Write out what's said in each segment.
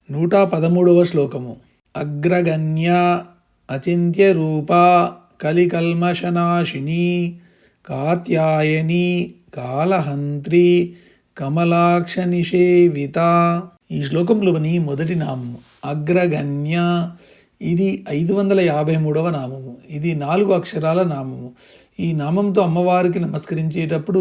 113వ శ్లోకము. అగ్రగణ్యా అచింత్యరూపా కలికల్మషనాశిని కాత్యాయని కాళహంత్రి కమలాక్షనిషేవిత. ఈ శ్లోకంలోని మొదటి నామము అగ్రగణ్య. ఇది 553వ నామము. ఇది 4 అక్షరాల నామము. ఈ నామంతో అమ్మవారికి నమస్కరించేటప్పుడు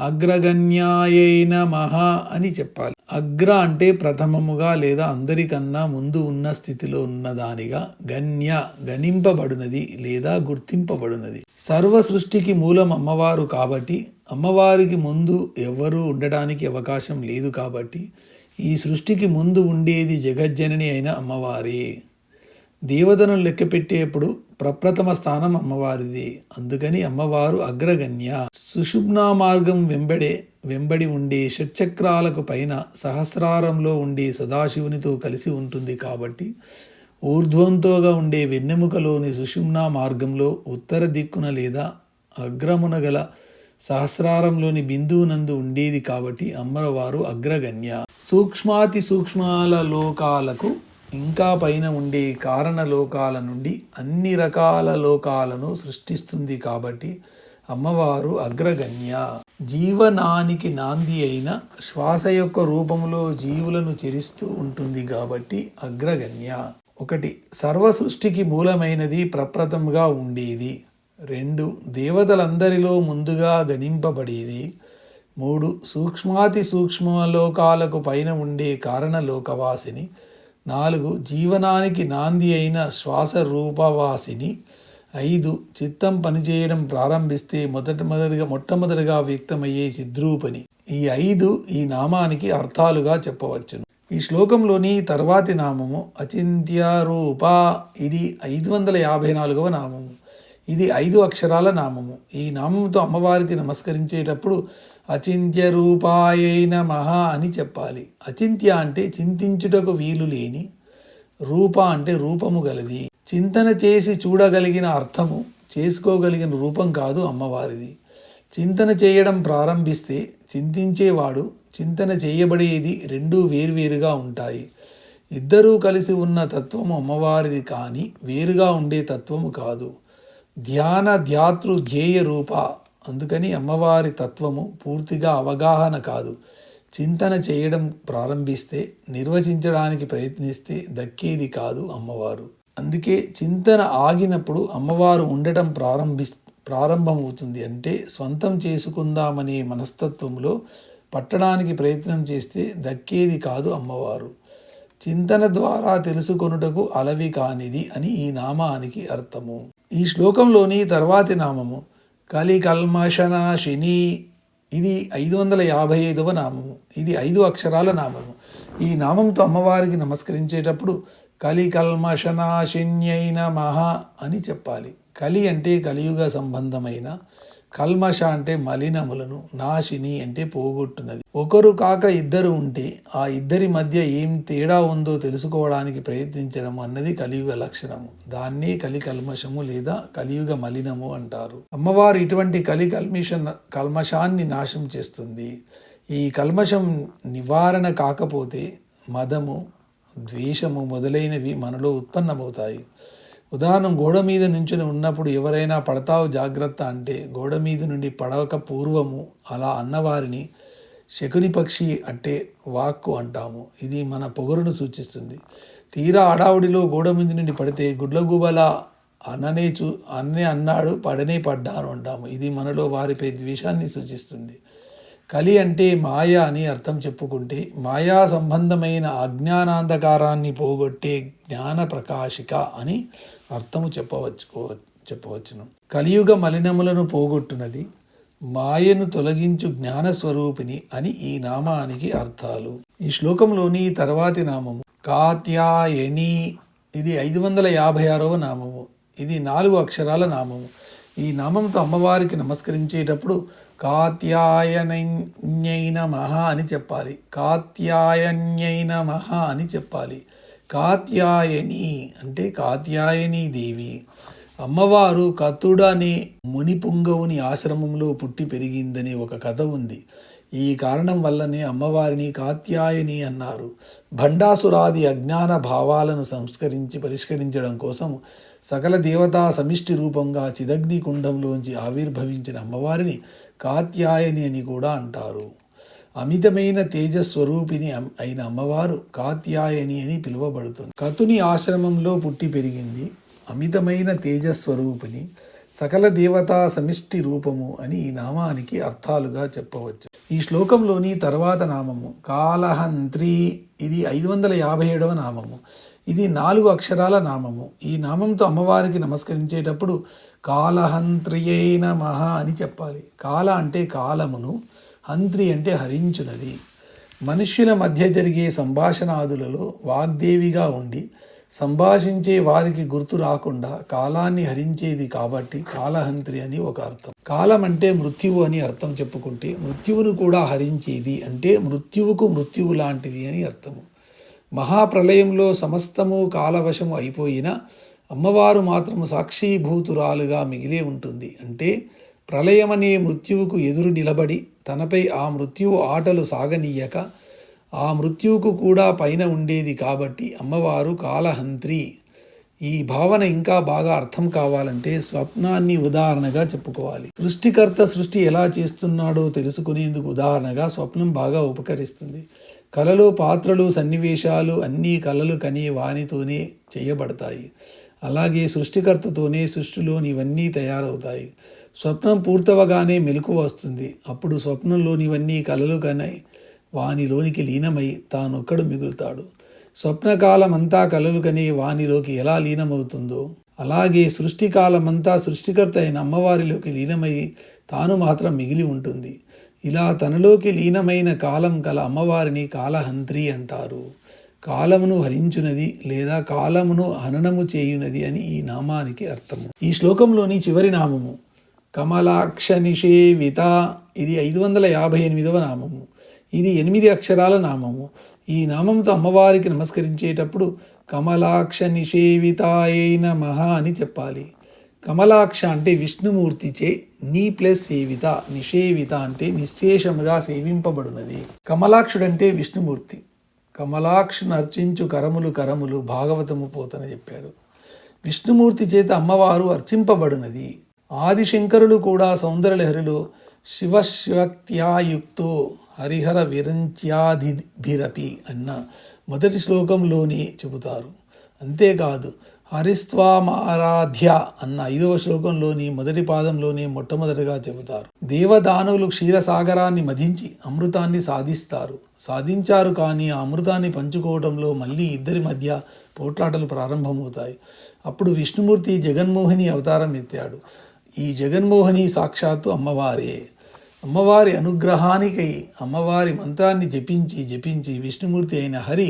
అగ్రగణ్యాయై నమః అని చెప్పాలి. అగ్ర అంటే ప్రథమముగా లేదా అందరికన్నా ముందు ఉన్న స్థితిలో ఉన్నదానిగా, గణ్య గణింపబడినది లేదా గుర్తింపబడినది. సర్వ సృష్టికి మూలం అమ్మవారు కాబట్టి అమ్మవారికి ముందు ఎవ్వరూ ఉండడానికి అవకాశం లేదు కాబట్టి ఈ సృష్టికి ముందు ఉండేది జగజ్జనని అయిన అమ్మవారే. దేవతలను లెక్కపెట్టేప్పుడు ప్రప్రథమ స్థానం అమ్మవారిది. అందుకని అమ్మవారు అగ్రగణ్య. సుషుమ్నా మార్గం వెంబడి ఉండే షట్చక్రాలకు పైన సహస్రారంలో ఉండే సదాశివునితో కలిసి ఉంటుంది కాబట్టి ఊర్ధ్వంతోగా ఉండే వెన్నెముకలోని సుషుమ్నా మార్గంలో ఉత్తర దిక్కున లేదా అగ్రమున గల సహస్రారంలోని బిందువునందు ఉండేది కాబట్టి అమ్మవారు అగ్రగణ్య. సూక్ష్మాతి సూక్ష్మాల లోకాలకు ఇంకా పైన ఉండే కారణ లోకాల నుండి అన్ని రకాల లోకాలను సృష్టిస్తుంది కాబట్టి అమ్మవారు అగ్రగణ్య. జీవనానికి నాంది అయిన శ్వాస యొక్క రూపంలో జీవులను చెరిస్తూ ఉంటుంది కాబట్టి అగ్రగణ్య. 1. సర్వ సృష్టికి మూలమైనది ప్రప్రథంగా ఉండేది. 2. దేవతలందరిలో ముందుగా గణింపబడేది. 3. సూక్ష్మాతి సూక్ష్మలోకాలకు పైన ఉండే కారణలోకవాసిని. 4. జీవనానికి నాంది అయిన శ్వాస రూపవాసిని. 5. చిత్తం పనిచేయడం ప్రారంభిస్తే మొట్టమొదటిగా వ్యక్తమయ్యే చిద్రూపని. ఈ 5 ఈ నామానికి అర్థాలుగా చెప్పవచ్చును. ఈ శ్లోకంలోని తర్వాతి నామము అచింత్యరూప. ఇది 554వ నామము. ఇది 5 అక్షరాల నామము. ఈ నామంతో అమ్మవారికి నమస్కరించేటప్పుడు అచింత్యరూపాయై నమః అని చెప్పాలి. అచింత్య అంటే చింతించుటకు వీలు లేని, రూప అంటే రూపము గలది. చింతన చేసి చూడగలిగిన అర్థము చేసుకోగలిగిన రూపం కాదు అమ్మవారిది. చింతన చేయడం ప్రారంభిస్తే చింతించేవాడు, చింతన చేయబడేది రెండూ వేరువేరుగా ఉంటాయి. ఇద్దరూ కలిసి ఉన్న తత్వము అమ్మవారిది కానీ వేరుగా ఉండే తత్వము కాదు. ధ్యాన ధ్యాతృ ధ్యేయ రూప. అందుకని అమ్మవారి తత్వము పూర్తిగా అవగాహన కాదు. చింతన చేయడం ప్రారంభిస్తే, నిర్వచించడానికి ప్రయత్నిస్తే దక్కేది కాదు అమ్మవారు. అందుకే చింతన ఆగినప్పుడు అమ్మవారు ఉండటం ప్రారంభమవుతుంది. అంటే స్వంతం చేసుకుందామనే మనస్తత్వంలో పట్టడానికి ప్రయత్నం చేస్తే దక్కేది కాదు అమ్మవారు. చింతన ద్వారా తెలుసుకొనుటకు అలవి కానిది అని ఈ నామానికి అర్థము. ఈ శ్లోకంలోని తర్వాతి నామము కలికల్మషనాశిని. ఇది 555వ నామము. ఇది 5 అక్షరాల నామము. ఈ నామంతో అమ్మవారికి నమస్కరించేటప్పుడు కలికల్మషనాశిన్యై నమః అని చెప్పాలి. కలి అంటే కలియుగ సంబంధమైన, కల్మష అంటే మలినములను, నాశిని అంటే పోగొట్టునది. ఒకరు కాక ఇద్దరు ఉంటే ఆ ఇద్దరి మధ్య ఏం తేడా ఉందో తెలుసుకోవడానికి ప్రయత్నించడం అన్నది కలియుగ లక్షణము. దాన్నే కలికల్మషము లేదా కలియుగ మలినము అంటారు. అమ్మవారు ఇటువంటి కల్మషాన్ని నాశం చేస్తుంది. ఈ కల్మషం నివారణ కాకపోతే మదము, ద్వేషము మొదలైనవి మనలో ఉత్పన్నమవుతాయి. ఉదాహరణ, గోడ మీద నుంచుని ఉన్నప్పుడు ఎవరైనా పడతావు జాగ్రత్త అంటే గోడ మీద నుండి పడవక పూర్వము అలా అన్నవారిని శకుని పక్షి అంటే వాక్కు అంటాము. ఇది మన పొగరును సూచిస్తుంది. తీరా అడావుడిలో గోడ మీద నుండి పడితే గుడ్లగూబలా అన్నే అన్నాడు పడనే పడ్డాను అంటాము. ఇది మనలో వారిపై ద్వేషాన్ని సూచిస్తుంది. కలి అంటే మాయ అని అర్థం చెప్పుకుంటే మాయా సంబంధమైన అజ్ఞానాంధకారాన్ని పోగొట్టే జ్ఞాన ప్రకాశిక అని అర్థము చెప్పవచ్చును. కలియుగ మలినములను పోగొట్టునది, మాయను తొలగించు జ్ఞానస్వరూపిణి అని ఈ నామానికి అర్థాలు. ఈ శ్లోకంలోని తర్వాతి నామము కాత్యాయని. ఇది 556వ నామము. ఇది 4 అక్షరాల నామము. ఈ నామంతో అమ్మవారికి నమస్కరించేటప్పుడు కాత్యాయన్యై నమః అని చెప్పాలి. కాత్యాయన్యై నమః అని చెప్పాలి. కాత్యాయని అంటే కాత్యాయని దేవి. అమ్మవారు కతుడనే మునిపుంగవుని ఆశ్రమంలో పుట్టి పెరిగిందనే ఒక కథ ఉంది. ఈ కారణం వల్లనే అమ్మవారిని కాత్యాయని అన్నారు. భండాసురాది అజ్ఞాన భావాలను పరిష్కరించడం కోసం సకల దేవతా సమిష్టి రూపంగా చిదగ్ని కుండంలోంచి ఆవిర్భవించిన అమ్మవారిని కాత్యాయని అని కూడా అంటారు. అమితమైన తేజస్వరూపిణి అయిన అమ్మవారు కాత్యాయని అని పిలువబడుతుంది. కతుని ఆశ్రమంలో పుట్టి పెరిగింది. అమితమైన తేజస్వరూపిణి, సకల దేవతా సమిష్టి రూపము అని ఈ నామానికి అర్థాలుగా చెప్పవచ్చు. ఈ శ్లోకంలోని తర్వాత నామము కాలహంత్రి. ఇది 557వ నామము. ఇది 4 అక్షరాల నామము. ఈ నామంతో అమ్మవారికి నమస్కరించేటప్పుడు కాలహంత్రియై నమః అని చెప్పాలి. కాల అంటే కాలమును, హంత్రి అంటే హరించునది. మనుష్యుల మధ్య జరిగే సంభాషణాదులలో వాగ్దేవిగా ఉండి సంభాషించే వారికి గుర్తు రాకుండా కాలాన్ని హరించేది కాబట్టి కాలహంత్రి అని ఒక అర్థం. కాలం అంటే మృత్యువు అని అర్థం చెప్పుకుంటే, మృత్యువును కూడా హరించేది అంటే మృత్యువుకు మృత్యువు లాంటిది అని అర్థము. మహాప్రళయంలో సమస్తము కాలవశము అయిపోయినా అమ్మవారు మాత్రము సాక్షీభూతురాలుగా మిగిలే ఉంటుంది. అంటే ప్రళయమనే మృత్యువుకు ఎదురు నిలబడి తనపై ఆ మృత్యువు ఆటలు సాగనీయక ఆ మృత్యువుకు కూడా పైన ఉండేది కాబట్టి అమ్మవారు కాలహంత్రి. ఈ భావన ఇంకా బాగా అర్థం కావాలంటే స్వప్నాన్ని ఉదాహరణగా చెప్పుకోవాలి. సృష్టికర్త సృష్టి ఎలా చేస్తున్నాడో తెలుసుకునేందుకు ఉదాహరణగా స్వప్నం బాగా ఉపకరిస్తుంది. కలలో పాత్రలు, సన్నివేశాలు అన్నీ కలలు కనే వానితోనే చేయబడతాయి. అలాగే సృష్టికర్తతోనే సృష్టిలోనివన్నీ తయారవుతాయి. స్వప్నం పూర్తవగానే మెలకు వస్తుంది. అప్పుడు స్వప్నంలోనివన్నీ కలలు కనే వానిలోనికి లీనమై తానొక్కడు మిగులుతాడు. స్వప్నకాలమంతా కలలు కనే వానిలోకి ఎలా లీనమవుతుందో అలాగే సృష్టికాలమంతా సృష్టికర్త అయిన అమ్మవారిలోకి లీనమై తాను మాత్రం మిగిలి ఉంటుంది. ఇలా తనలోకి లీనమైన కాలం గల అమ్మవారిని కాలహంత్రి అంటారు. కాలమును హరించునది లేదా కాలమును హననము చేయునది అని ఈ నామానికి అర్థము. ఈ శ్లోకంలోని చివరి నామము కమలాక్ష నిషేవిత. ఇది 558వ నామము. ఇది 8 అక్షరాల నామము. ఈ నామంతో అమ్మవారికి నమస్కరించేటప్పుడు కమలాక్ష నిషేవితాయై నమః అని చెప్పాలి. కమలాక్ష అంటే విష్ణుమూర్తిచే నీ ప్లస్ సేవిత, నిషేవిత అంటే నిశ్శేషముగా సేవింపబడినది. కమలాక్షుడంటే విష్ణుమూర్తి. కమలాక్షును అర్చించు కరములు కరములు భాగవతము పోతన చెప్పారు. విష్ణుమూర్తి చేత అమ్మవారు అర్చింపబడినది. ఆదిశంకరులు కూడా సౌందర్యలహరిలో శివశక్త్యాయుక్తో హరిహర విరంచ్యాధిభిరపి అన్న మొదటి శ్లోకంలోని చెబుతారు. అంతేకాదు హరిస్వామారాధ్య అన్న 5వ శ్లోకంలోని మొదటి పాదంలోనే మొట్టమొదటిగా చెబుతారు. దేవదానవులు క్షీరసాగరాన్ని మధించి అమృతాన్ని సాధించారు కానీ ఆ అమృతాన్ని పంచుకోవడంలో మళ్ళీ ఇద్దరి మధ్య పోట్లాటలు ప్రారంభమవుతాయి. అప్పుడు విష్ణుమూర్తి జగన్మోహిని అవతారం ఎత్తాడు. ఈ జగన్మోహిని సాక్షాత్తు అమ్మవారే. అమ్మవారి అనుగ్రహానికై అమ్మవారి మంత్రాన్ని జపించి విష్ణుమూర్తి అయిన హరి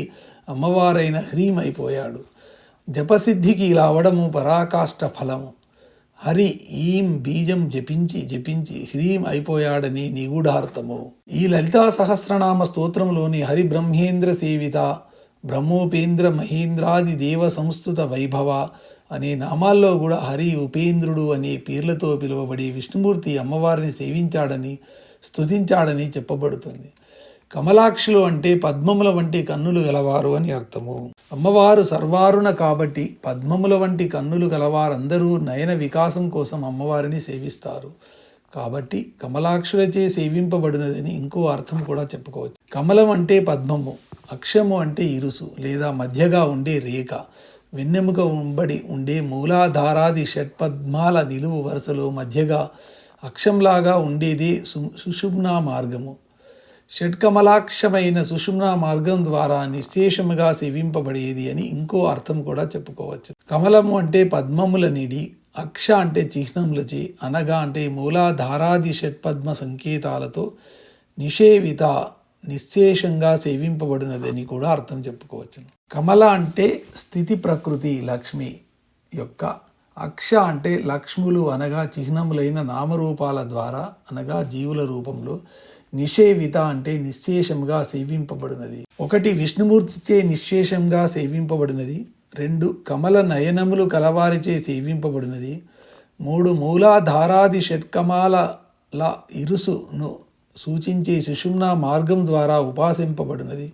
అమ్మవారైన హ్రీం అయిపోయాడు. జపసిద్ధికి ఇలా అవడము పరాకాష్ఠ ఫలము. హరి ఈం బీజం జపించి హ్రీం అయిపోయాడని నిగూఢార్థము. ఈ లలితా సహస్రనామ స్తోత్రంలోని హరి బ్రహ్మేంద్ర సేవిత, బ్రహ్మోపేంద్ర మహేంద్రాది దేవ సంస్థుత వైభవ అనే నామాల్లో కూడా హరి, ఉపేంద్రుడు అనే పేర్లతో పిలువబడి విష్ణుమూర్తి అమ్మవారిని సేవించాడని స్తుతించాడని చెప్పబడుతుంది. కమలాక్షులు అంటే పద్మముల వంటి కన్నులు గలవారు అని అర్థము. అమ్మవారు సర్వారుణ కాబట్టి పద్మముల వంటి కన్నులు గలవారందరూ నయన వికాసం కోసం అమ్మవారిని సేవిస్తారు. కాబట్టి కమలాక్షులచే సేవింపబడినదని ఇంకో అర్థం కూడా చెప్పుకోవచ్చు. కమలం అంటే పద్మము, అక్షము అంటే ఇరుసు లేదా మధ్యగా ఉండే రేఖ, వెన్నెముక ఉంబడి ఉండే మూలాధారాది షట్పద్మాల నిలువు వరుసలో మధ్యగా అక్షంలాగా ఉండేదే సుషుమ్నా మార్గము. షట్కమలాక్షమైన సుషుమ్నా మార్గం ద్వారా నిశ్శేషముగా సేవింపబడేది అని ఇంకో అర్థం కూడా చెప్పుకోవచ్చు. కమలము అంటే పద్మముల నిడి, అక్ష అంటే చిహ్నములచే అనగా అంటే మూలాధారాది షట్పద్మ సంకేతాలతో నిషేవిత నిశ్శేషంగా సేవింపబడినదని కూడా అర్థం చెప్పుకోవచ్చు. కమల అంటే స్థితి ప్రకృతి లక్ష్మి యొక్క, అక్ష అంటే లక్ష్ములు అనగా చిహ్నములైన నామరూపాల ద్వారా అనగా జీవుల రూపంలో, నిషేవిత అంటే నిశ్శేషంగా సేవింపబడినది. 1 విష్ణుమూర్తిచే నిశ్శేషంగా సేవింపబడినది, 2 కమల నయనములు కలవారిచే సేవింపబడినది, 3 మూలాధారాది షట్కమాల ఇరుసును సూచించే సుషుమ్నా మార్గం ద్వారా ఉపాసింపబడినది.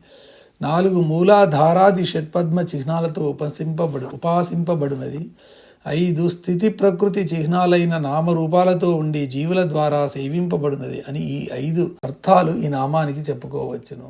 4 మూలాధారాది షట్పద్మ చిహ్నాలతో ఉపాసింపబడినది. 5 స్థితి ప్రకృతి చిహ్నాలైన నామరూపాలతో ఉండి జీవుల ద్వారా సేవింపబడినది అని ఈ 5 అర్థాలు ఈ నామానికి చెప్పుకోవచ్చును.